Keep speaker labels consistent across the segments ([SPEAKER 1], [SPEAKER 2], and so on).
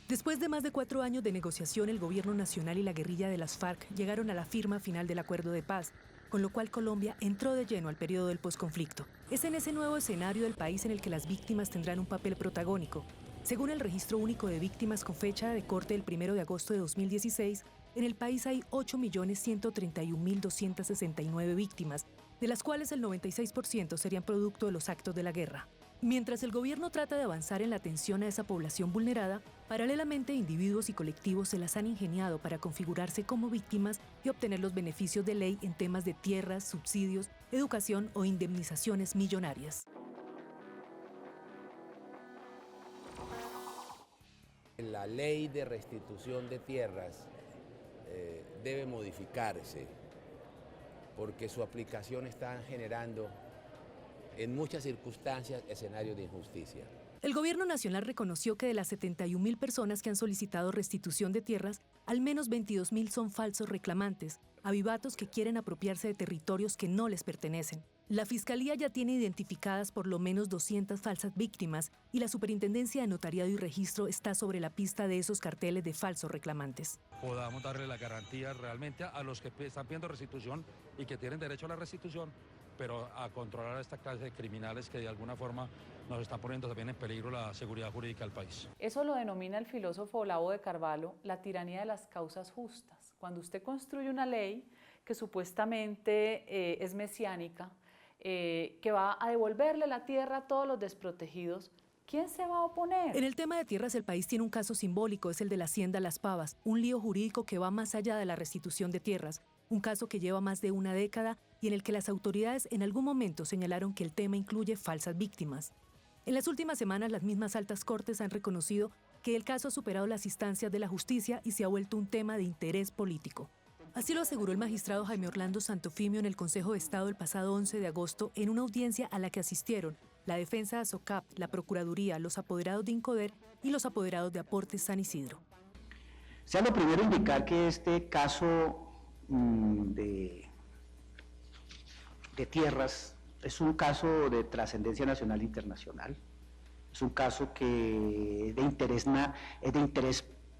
[SPEAKER 1] Después de más de 4 años de negociación, el gobierno nacional y la guerrilla de las FARC llegaron a la firma final del acuerdo de paz, con lo cual Colombia entró de lleno al periodo del posconflicto. Es en ese nuevo escenario del país en el que las víctimas tendrán un papel protagónico. Según el Registro Único de Víctimas con fecha de corte del 1 de agosto de 2016, en el país hay 8.131.269 víctimas, de las cuales el 96% serían producto de los actos de la guerra. Mientras el gobierno trata de avanzar en la atención a esa población vulnerada, paralelamente individuos y colectivos se las han ingeniado para configurarse como víctimas y obtener los beneficios de ley en temas de tierras, subsidios, educación o indemnizaciones millonarias.
[SPEAKER 2] La ley de restitución de tierras debe modificarse porque su aplicación está generando en muchas circunstancias escenarios de injusticia.
[SPEAKER 1] El gobierno nacional reconoció que de las 71.000 personas que han solicitado restitución de tierras, al menos 22.000 son falsos reclamantes, avivatos que quieren apropiarse de territorios que no les pertenecen. La Fiscalía ya tiene identificadas por lo menos 200 falsas víctimas y la Superintendencia de Notariado y Registro está sobre la pista de esos carteles de falsos reclamantes.
[SPEAKER 3] Podamos darle la garantía realmente a los que están pidiendo restitución y que tienen derecho a la restitución, pero a controlar a esta clase de criminales que de alguna forma nos están poniendo también en peligro la seguridad jurídica del país.
[SPEAKER 4] Eso lo denomina el filósofo Olavo de Carvalho la tiranía de las causas justas. Cuando usted construye una ley que supuestamente es mesiánica, que va a devolverle la tierra a todos los desprotegidos, ¿quién se va a oponer?
[SPEAKER 1] En el tema de tierras, el país tiene un caso simbólico, es el de la Hacienda Las Pavas, un lío jurídico que va más allá de la restitución de tierras, un caso que lleva más de una década y en el que las autoridades en algún momento señalaron que el tema incluye falsas víctimas. En las últimas semanas, las mismas altas cortes han reconocido que el caso ha superado las instancias de la justicia y se ha vuelto un tema de interés político. Así lo aseguró el magistrado Jaime Orlando Santofimio en el Consejo de Estado el pasado 11 de agosto en una audiencia a la que asistieron la defensa de ASOCAP, la Procuraduría, los apoderados de Incoder y los apoderados de Aportes San Isidro.
[SPEAKER 5] Sea lo primero indicar que este caso de tierras es un caso de trascendencia nacional e internacional. Es un caso que es de interés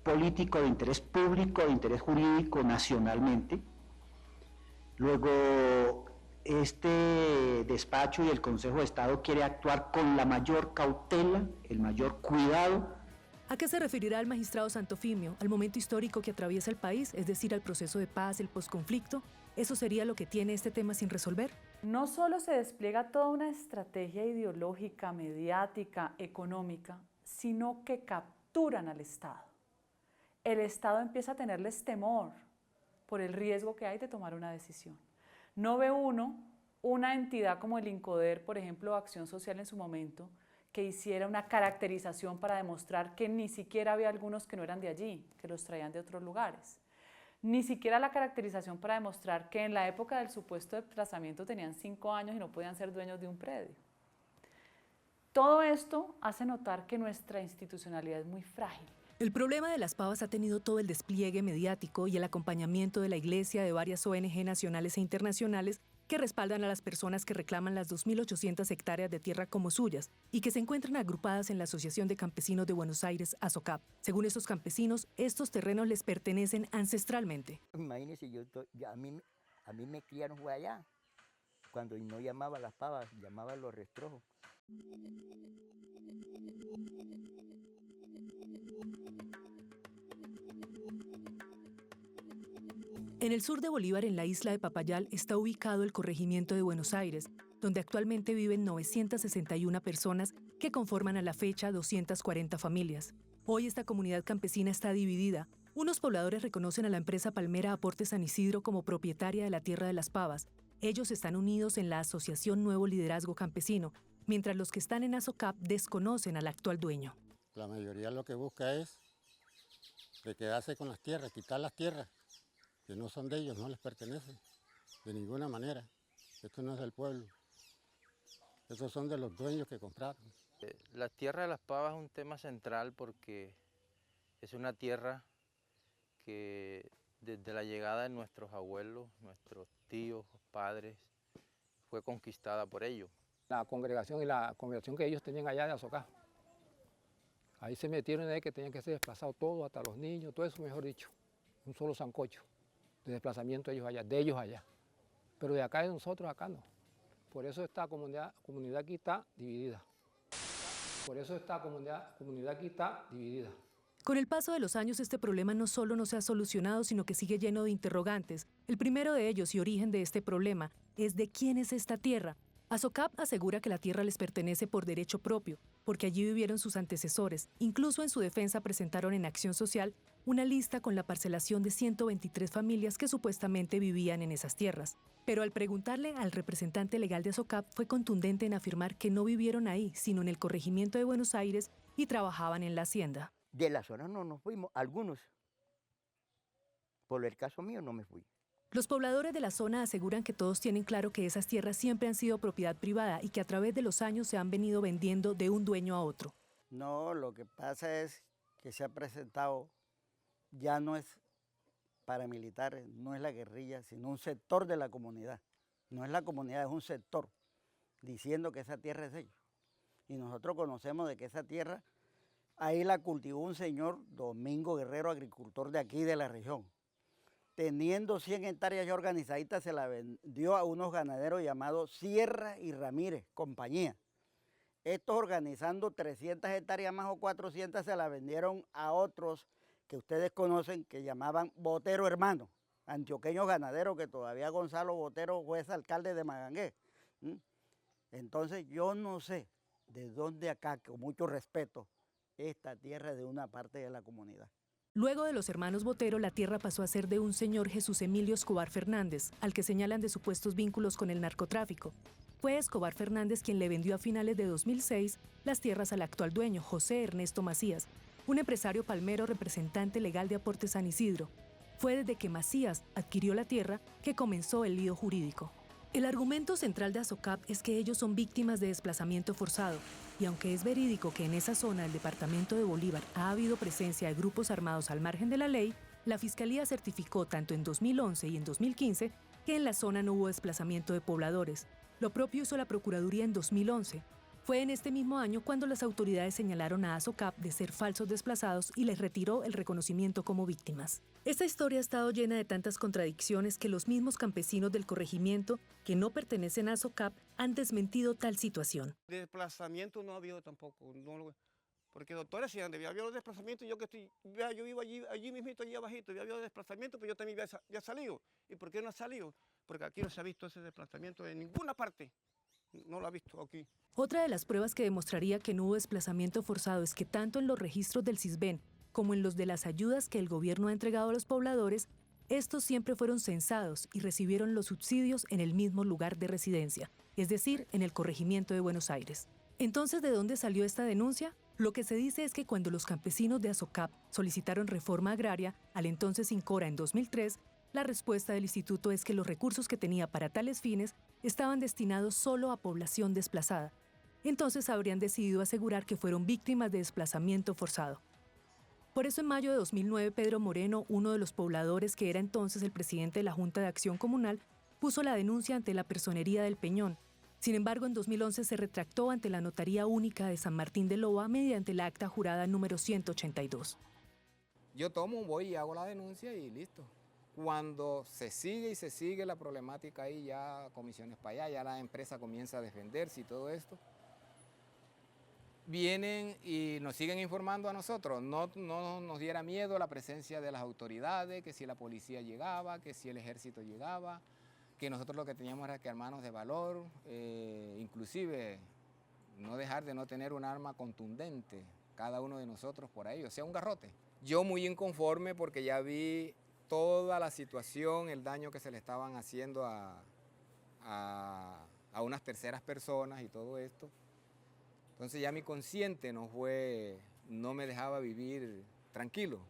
[SPEAKER 5] político, de interés público, de interés jurídico nacionalmente. Luego, este despacho y el Consejo de Estado quiere actuar con la mayor cautela, el mayor cuidado.
[SPEAKER 1] ¿A qué se referirá el magistrado Santofimio? ¿Al momento histórico que atraviesa el país, es decir, al proceso de paz, el posconflicto? ¿Eso sería lo que tiene este tema sin resolver?
[SPEAKER 4] No solo se despliega toda una estrategia ideológica, mediática, económica, sino que capturan al Estado. El Estado empieza a tenerles temor por el riesgo que hay de tomar una decisión. No ve uno una entidad como el Incoder, por ejemplo, Acción Social en su momento, que hiciera una caracterización para demostrar que ni siquiera había algunos que no eran de allí, que los traían de otros lugares. Ni siquiera la caracterización para demostrar que en la época del supuesto desplazamiento tenían 5 años y no podían ser dueños de un predio. Todo esto hace notar que nuestra institucionalidad es muy frágil.
[SPEAKER 1] El problema de Las Pavas ha tenido todo el despliegue mediático y el acompañamiento de la Iglesia, de varias ONG nacionales e internacionales que respaldan a las personas que reclaman las 2.800 hectáreas de tierra como suyas y que se encuentran agrupadas en la Asociación de Campesinos de Buenos Aires, ASOCAP. Según estos campesinos, estos terrenos les pertenecen ancestralmente.
[SPEAKER 6] Imagínense, a mí me criaron fue allá, cuando no llamaba Las Pavas, llamaba Los Restrojos.
[SPEAKER 1] En el sur de Bolívar, en la isla de Papayal, está ubicado el corregimiento de Buenos Aires, donde actualmente viven 961 personas que conforman a la fecha 240 familias. Hoy esta comunidad campesina está dividida. Unos pobladores reconocen a la empresa palmera Aportes San Isidro como propietaria de la tierra de Las Pavas. Ellos están unidos en la Asociación Nuevo Liderazgo Campesino, mientras los que están en ASOCAP desconocen al actual dueño.
[SPEAKER 7] La mayoría lo que busca es de quedarse con las tierras, quitar las tierras que no son de ellos, no les pertenecen de ninguna manera. Esto no es del pueblo, estos son de los dueños que compraron.
[SPEAKER 8] La tierra de Las Pavas es un tema central porque es una tierra que desde la llegada de nuestros abuelos, nuestros tíos, padres, fue conquistada por ellos.
[SPEAKER 9] La congregación y la congregación que ellos tenían allá de ASOCAP. Ahí se metieron de que tenían que ser desplazados todos, hasta los niños, todo eso, mejor dicho. Un solo sancocho de desplazamiento de ellos allá. Pero de acá de nosotros, acá no. Por eso esta comunidad aquí está dividida. Por eso esta comunidad aquí está dividida.
[SPEAKER 1] Con el paso de los años, este problema no solo no se ha solucionado, sino que sigue lleno de interrogantes. El primero de ellos y origen de este problema es de quién es esta tierra. Asocap asegura que la tierra les pertenece por derecho propio, porque allí vivieron sus antecesores. Incluso en su defensa presentaron en Acción Social una lista con la parcelación de 123 familias que supuestamente vivían en esas tierras. Pero al preguntarle al representante legal de Asocap, fue contundente en afirmar que no vivieron ahí, sino en el corregimiento de Buenos Aires y trabajaban en la hacienda.
[SPEAKER 6] De la zona no nos fuimos, algunos. Por el caso mío no me fui.
[SPEAKER 1] Los pobladores de la zona aseguran que todos tienen claro que esas tierras siempre han sido propiedad privada y que a través de los años se han venido vendiendo de un dueño a otro.
[SPEAKER 10] No, lo que pasa es que se ha presentado, ya no es paramilitares, no es la guerrilla, sino un sector de la comunidad. No es la comunidad, es un sector, diciendo que esa tierra es de ellos. Y nosotros conocemos de que esa tierra, ahí la cultivó un señor, Domingo Guerrero, agricultor de aquí, de la región. Teniendo 100 hectáreas ya organizaditas, se la vendió a unos ganaderos llamados Sierra y Ramírez, compañía. Estos organizando 300 hectáreas más o 400 se la vendieron a otros que ustedes conocen, que llamaban Botero Hermano, antioqueños ganaderos, que todavía Gonzalo Botero fue alcalde de Magangué. Entonces yo no sé de dónde acá, con mucho respeto, esta tierra es de una parte de la comunidad.
[SPEAKER 1] Luego de los hermanos Botero, la tierra pasó a ser de un señor Jesús Emilio Escobar Fernández, al que señalan de supuestos vínculos con el narcotráfico. Fue Escobar Fernández quien le vendió a finales de 2006 las tierras al actual dueño, José Ernesto Macías, un empresario palmero representante legal de Aportes San Isidro. Fue desde que Macías adquirió la tierra que comenzó el lío jurídico. El argumento central de Asocap es que ellos son víctimas de desplazamiento forzado, y aunque es verídico que en esa zona del departamento de Bolívar ha habido presencia de grupos armados al margen de la ley, la Fiscalía certificó tanto en 2011 y en 2015 que en la zona no hubo desplazamiento de pobladores. Lo propio hizo la Procuraduría en 2011. Fue en este mismo año cuando las autoridades señalaron a Asocap de ser falsos desplazados y les retiró el reconocimiento como víctimas. Esta historia ha estado llena de tantas contradicciones que los mismos campesinos del corregimiento, que no pertenecen a Asocap, han desmentido tal situación.
[SPEAKER 11] Desplazamiento no ha habido tampoco, porque doctores sí había habido desplazamiento, yo vivo allí mismito, allí abajito, había habido desplazamiento, pero yo también había salido. ¿Y por qué no ha salido? Porque aquí no se ha visto ese desplazamiento en ninguna parte. No lo ha visto aquí.
[SPEAKER 1] Otra de las pruebas que demostraría que no hubo desplazamiento forzado es que tanto en los registros del CISBEN como en los de las ayudas que el gobierno ha entregado a los pobladores, estos siempre fueron censados y recibieron los subsidios en el mismo lugar de residencia, es decir, en el corregimiento de Buenos Aires. Entonces, ¿de dónde salió esta denuncia? Lo que se dice es que cuando los campesinos de Asocap solicitaron reforma agraria al entonces INCORA en 2003, la respuesta del instituto es que los recursos que tenía para tales fines estaban destinados solo a población desplazada. Entonces habrían decidido asegurar que fueron víctimas de desplazamiento forzado. Por eso en mayo de 2009, Pedro Moreno, uno de los pobladores que era entonces el presidente de la Junta de Acción Comunal, puso la denuncia ante la Personería del Peñón. Sin embargo, en 2011 se retractó ante la Notaría Única de San Martín de Loa mediante la acta jurada número 182.
[SPEAKER 12] Yo voy y hago la denuncia y listo. Cuando se sigue la problemática ahí, ya comisiones para allá, ya la empresa comienza a defenderse y todo esto, vienen y nos siguen informando a nosotros. No nos diera miedo la presencia de las autoridades, que si la policía llegaba, que si el ejército llegaba, que nosotros lo que teníamos era que armarnos de valor, inclusive no dejar de no tener un arma contundente, cada uno de nosotros por ahí, o sea, un garrote. Yo muy inconforme porque ya vi toda la situación, el daño que se le estaban haciendo a unas terceras personas y todo esto. Entonces ya mi consciente no me dejaba vivir tranquilo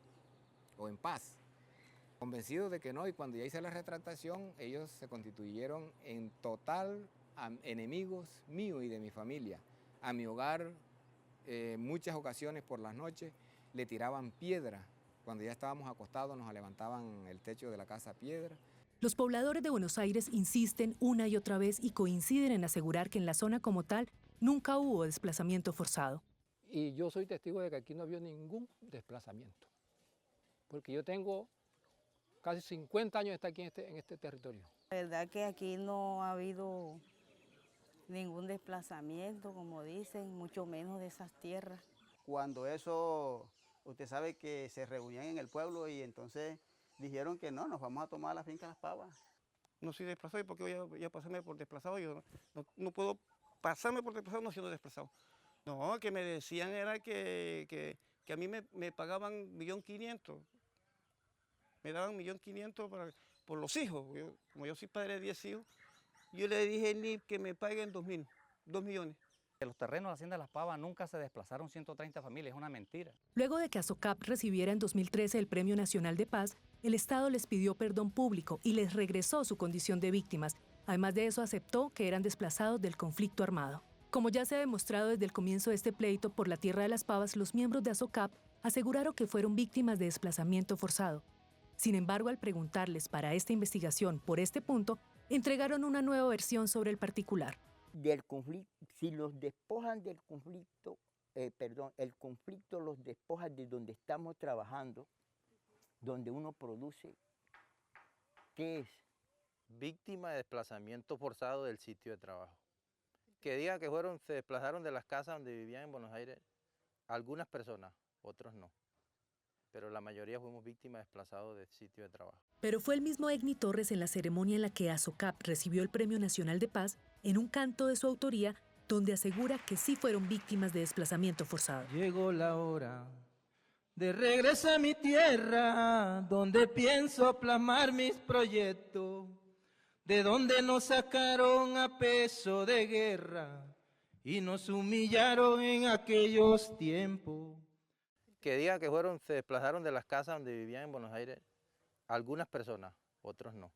[SPEAKER 12] o en paz. Convencido de que no, y cuando ya hice la retractación, ellos se constituyeron en total enemigos míos y de mi familia. A mi hogar, muchas ocasiones por las noches, le tiraban piedra. Cuando ya estábamos acostados nos levantaban el techo de la casa a piedra.
[SPEAKER 1] Los pobladores de Buenos Aires insisten una y otra vez y coinciden en asegurar que en la zona como tal nunca hubo desplazamiento forzado.
[SPEAKER 9] Y yo soy testigo de que aquí no había ningún desplazamiento, porque yo tengo casi 50 años de estar aquí en este territorio.
[SPEAKER 13] La verdad que aquí no ha habido ningún desplazamiento, como dicen, mucho menos de esas tierras.
[SPEAKER 14] Cuando eso, usted sabe que se reunían en el pueblo y entonces dijeron que no, nos vamos a tomar la finca Las Pavas.
[SPEAKER 11] No soy desplazado, ¿y por qué voy a pasarme por desplazado? Yo no puedo pasarme por desplazado no siendo desplazado. No, que me decían era que a mí me pagaban 1.500.000. Me daban 1.500.000 por los hijos. Como yo soy padre de 10 hijos, yo le dije ni que me paguen 2 millones.
[SPEAKER 15] Los terrenos de la Hacienda Las Pavas nunca se desplazaron 130 familias, es una mentira.
[SPEAKER 1] Luego de que ASOCAP recibiera en 2013 el Premio Nacional de Paz, el Estado les pidió perdón público y les regresó su condición de víctimas. Además de eso, aceptó que eran desplazados del conflicto armado. Como ya se ha demostrado desde el comienzo de este pleito por la tierra de Las Pavas, los miembros de ASOCAP aseguraron que fueron víctimas de desplazamiento forzado. Sin embargo, al preguntarles para esta investigación por este punto, entregaron una nueva versión sobre el particular.
[SPEAKER 6] Del conflicto, si los despojan del conflicto, el conflicto los despoja de donde estamos trabajando, donde uno produce, ¿qué es?
[SPEAKER 8] Víctima de desplazamiento forzado del sitio de trabajo. Que diga que se desplazaron de las casas donde vivían en Buenos Aires, algunas personas, otros no. Pero la mayoría fuimos víctimas desplazados del sitio de trabajo.
[SPEAKER 1] Pero fue el mismo Egni Torres en la ceremonia en la que ASOCAP recibió el Premio Nacional de Paz, en un canto de su autoría, donde asegura que sí fueron víctimas de desplazamiento forzado.
[SPEAKER 16] Llegó la hora de regresar a mi tierra, donde pienso plasmar mis proyectos, de donde nos sacaron a peso de guerra y nos humillaron en aquellos tiempos.
[SPEAKER 8] Que diga que se desplazaron de las casas donde vivían en Buenos Aires, algunas personas, otros no.